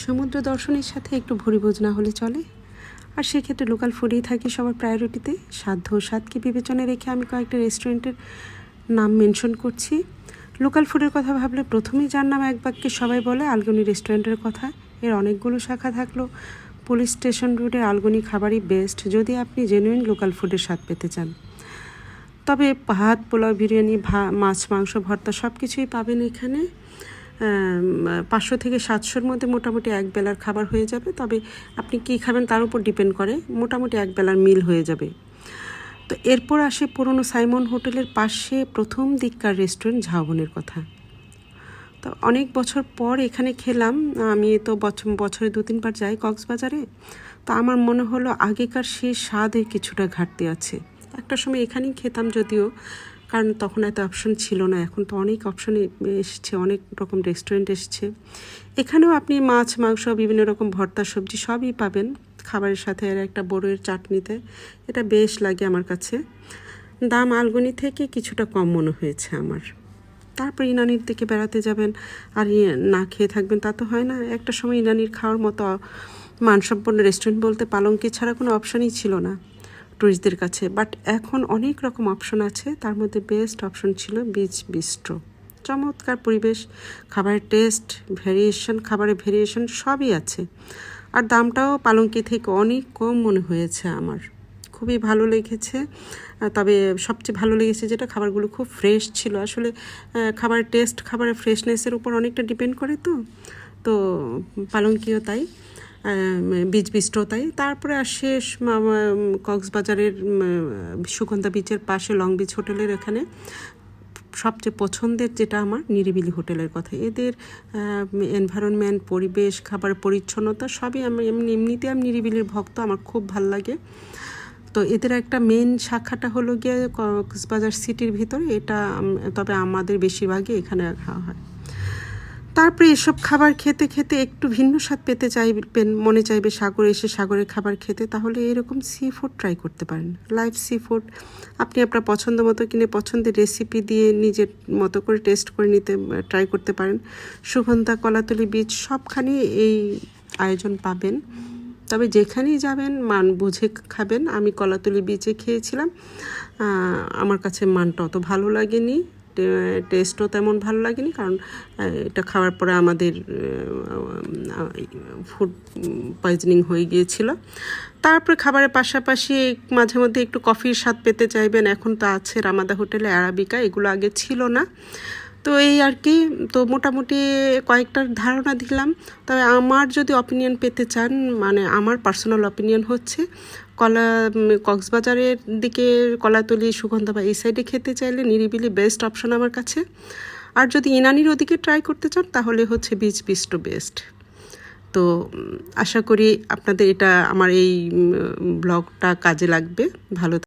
সমুদ্র দর্শনের সাথে একটু ভুরিভোজ না হলে চলে। আর সেক্ষেত্রে লোকাল ফুডেই থাকি সবার প্রায়োরিটিতে। স্বাদকে বিবেচনায় রেখে আমি কয়েকটা রেস্টুরেন্টের নাম মেনশন করছি। লোকাল ফুডের কথা ভাবলে প্রথমেই যার নাম এক বাক্যে সবাই বলে আলগনি রেস্টুরেন্টের কথা। এর অনেকগুলো শাখা থাকলেও পুলিশ স্টেশন রোডের আলগনি খাবারই বেস্ট যদি আপনি জেনুইন লোকাল ফুডের স্বাদ পেতে চান। তবে ভাত, পোলাও, বিরিয়ানি, মাছ, মাংস, ভর্তা সব কিছুই পাবেন এখানে। 500 থেকে 700-র মধ্যে মোটামুটি এক বেলার খাবার হয়ে যাবে। তবে আপনি কী খাবেন তার উপর ডিপেন্ড করে, মোটামুটি এক বেলার মিল হয়ে যাবে। তো এরপর আসে পুরনো সাইমন হোটেলের পাশে প্রথম দিককার রেস্টুরেন্ট ঝাউবনের কথা। তো অনেক বছর পর এখানে খেলাম। আমি তো বছরে 2-3 বার যাই কক্সবাজারে। তো আমার মনে হলো আগেকার সেই স্বাদের কিছুটা ঘাটতি আছে। একটা সময় এখানেই খেতাম যদিও, কারণ তখন এত অপশন ছিল না। এখন তো অনেক অপশন এসেছে, অনেক রকম রেস্টুরেন্ট এসেছে। এখানেও আপনি মাছ, মাংস, বিভিন্ন রকম ভর্তা, সবজি সবই পাবেন খাবারের সাথে। আর একটা বড়ের চাটনিতে এটা বেশ লাগে আমার কাছে। দাম আলগনি থেকে কিছুটা কম মনে হয়েছে আমার। তারপর ইনানির দিকে বেড়াতে যাবেন আর না খেয়ে থাকবেন তা তো হয় না। একটা সময় ইনানির খাওয়ার মতো মানসম্পন্ন রেস্টুরেন্ট বলতে পালঙ্কি ছাড়া কোনো অপশনই ছিল না টুরিস্টদের কাছে। বাট এখন অনেক রকম অপশন আছে, তার মধ্যে বেস্ট অপশন ছিল বিচ বিস্ট্রো। চমৎকার পরিবেশ, খাবারের টেস্ট, খাবারের ভেরিয়েশন সবই আছে। আর দামটাও পালঙ্কি থেকে অনেক কম মনে হয়েছে আমার। খুবই ভালো লেগেছে। তবে সবচেয়ে ভালো লেগেছে যেটা, খাবারগুলো খুব ফ্রেশ ছিল। আসলে খাবারের টেস্ট, খাবারের ফ্রেশনেসের উপর অনেকটা ডিপেন্ড করে। তো পালঙ্কিও তাই, বিচ বিস্ট্রো তাই। তারপরে আসে কক্সবাজারের সুগন্ধা বিচের পাশে লং বিচ হোটেলের এখানে সবচেয়ে পছন্দের যেটা আমার নিরিবিলি হোটেলের কথা। এদের এনভায়রনমেন্ট, পরিবেশ, খাবার পরিচ্ছন্নতা সবই আমি এমনিতে আমি নিরিবিলির ভক্ত, আমার খুব ভাল লাগে। তো এদের একটা মেন শাখাটা হলো গিয়ে কক্সবাজার সিটির ভিতরে এটা, তবে আমাদের বেশিরভাগই এখানে খাওয়া হয়। তারপরে এসব খাবার খেতে খেতে একটু ভিন্ন স্বাদ পেতে চাইবেন, মনে চাইবে সাগরে এসে সাগরের খাবার খেতে, তাহলে এরকম সি ফুড ট্রাই করতে পারেন। লাইভ সি ফুড আপনি আপনার পছন্দ মতো কিনে পছন্দের রেসিপি দিয়ে নিজের মতো করে টেস্ট করে ট্রাই করতে পারেন। সুগন্ধা, কলাতলি বিচ সবখানে এই আয়োজন পাবেন। তবে যেখানেই যাবেন মান বুঝে খাবেন। আমি কলাতলি বিচে খেয়েছিলাম, আমার কাছে মানটা অত ভালো লাগেনি, টেস্টও তেমন ভালো লাগেনি, কারণ এটা খাওয়ার পরে আমাদের ফুড পয়জনিং হয়ে গিয়েছিল। তারপরে খাবারের পাশাপাশি মাঝে মধ্যে একটু কফির স্বাদ পেতে চাইবেন, এখন তো আছে রামাদা হোটেলে আরাবিকা, এগুলো আগে ছিল না। তো এই আর কি। তো মোটামুটি কয়েকটা ধারণা দিলাম। তবে আমার যদি অপিনিয়ন পেতে চান, মানে আমার পার্সোনাল অপিনিয়ন হচ্ছে কক্সবাজারের দিকে কলাতলি, সুগন্ধা বা এই সাইডে খেতে চাইলে নিরিবিলি বেস্ট অপশন আমার কাছে। আর যদি ইনানির ওদিকে ট্রাই করতে চান তাহলে হচ্ছে বিচ বিস্ট্রো বেস্ট। তো আশা করি আপনাদের এটা আমার এই ব্লগটা কাজে লাগবে। ভালো